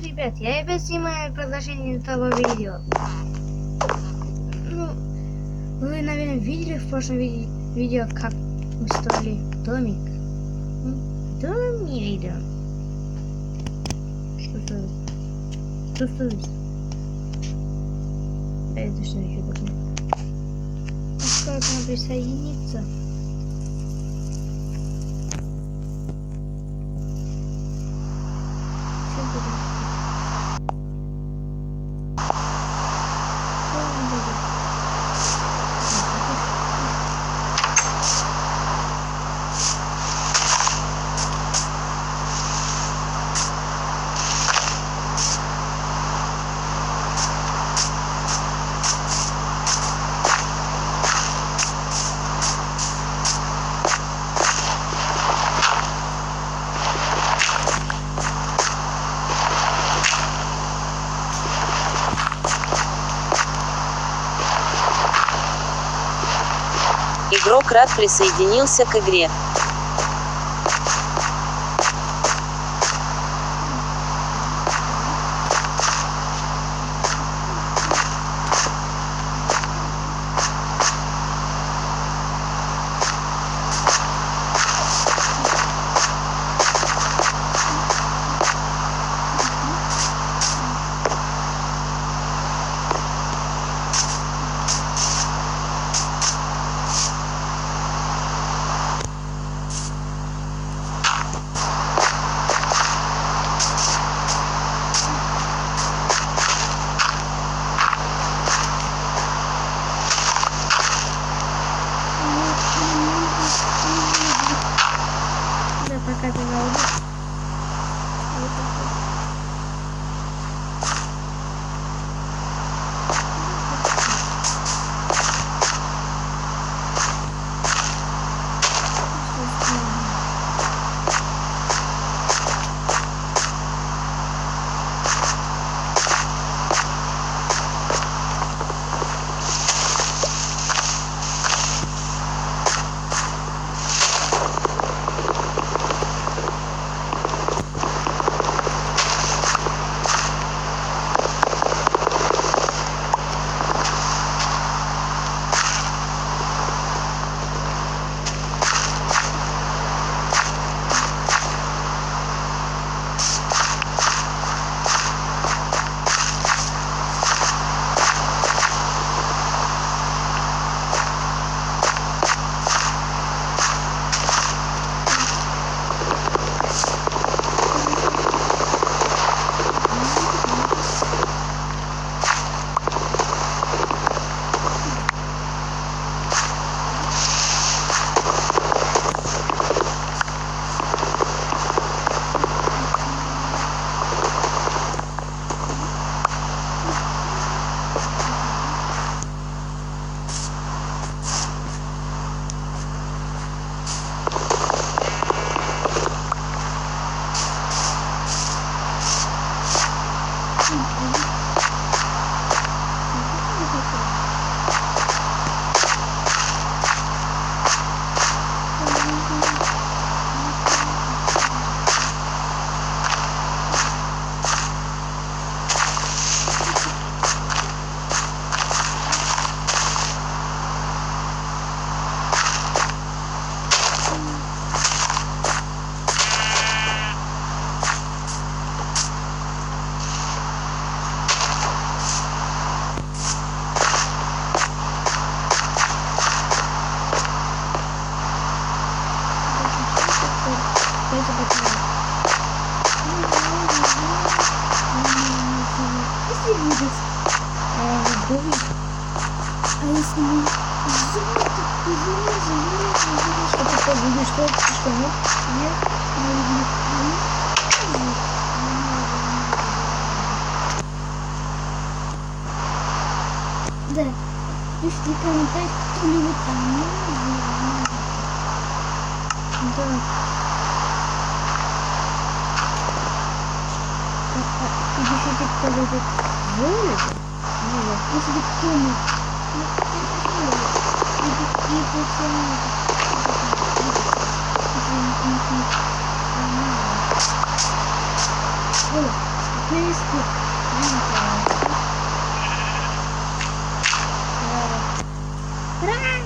ребят, я опять снимаю продолжение этого видео. Ну, вы, наверное, видели в прошлом видео, как мы строили домик. Да, не видел. Что строить? А это что еще такое? Скоро к нам присоединиться. Игрок рад присоединился к игре. Пока ты научишься. Да, пишите комментарий, кто любит там. Да. Пишите, кто любит золото. Нет, если кто не... Фейсбук. Браво!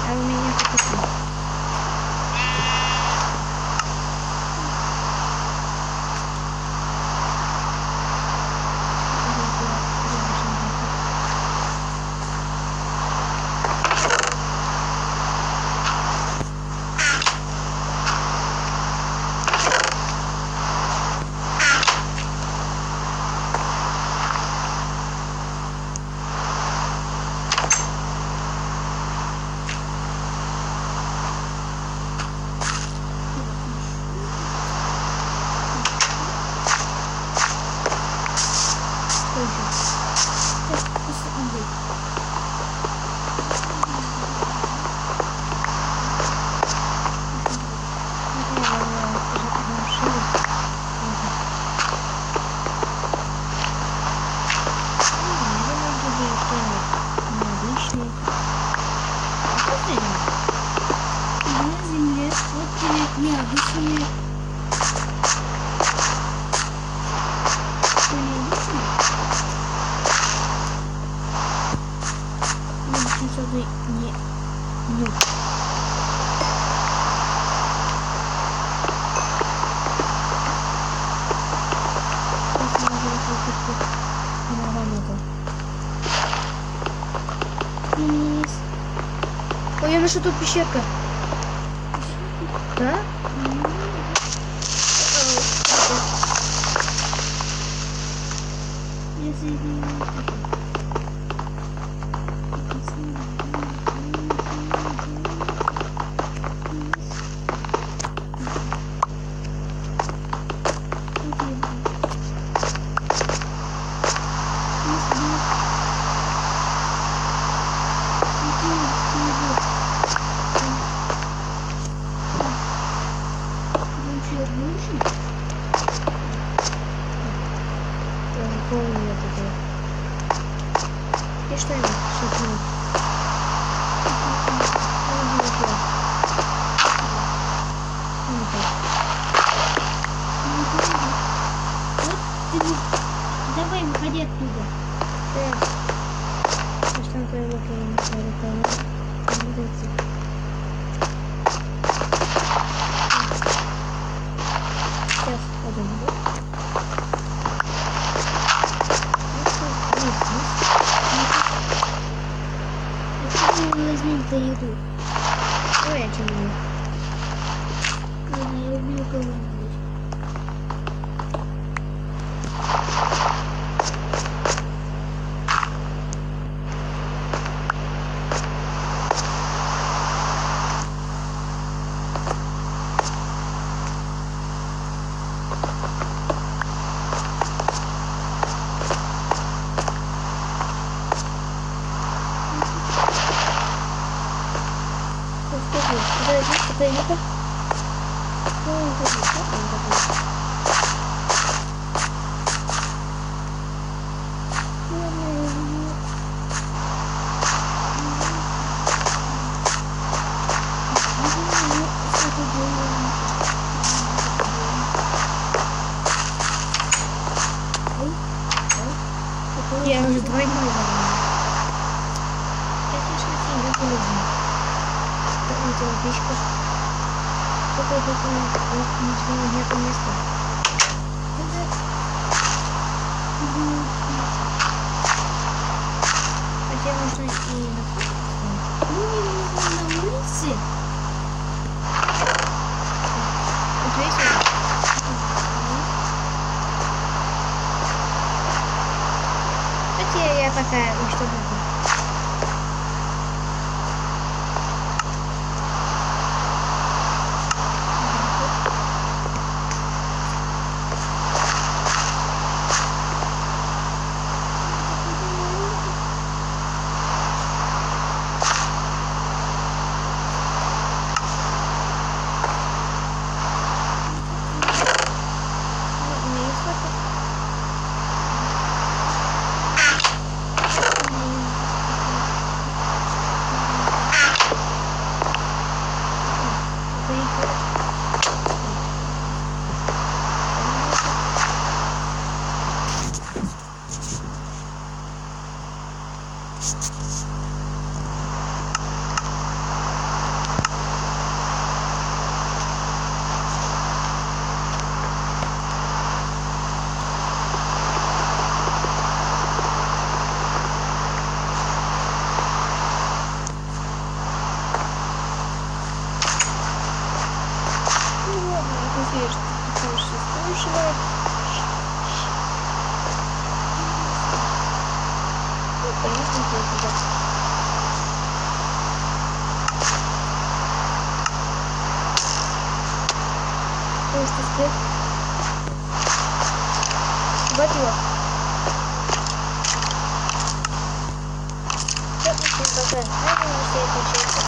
А у меня такой. Необычные. Не. Ну. Ой, я нашла тут пещерка. Да? И что я шутну? Давай, выходи оттуда. Что там твоего плана? Сейчас подумаю. Возьмем за еду. Ой, я чего? Ладно, я убью кого-нибудь. Подойди-ка. Я уже двойной заработал. Конечно, сильно полезно. Такая печка. Только ничего нет места. Подожди. Вот видишь? Кстати, я такая уничтожу. Что спит? Вот его. Все, всем пока.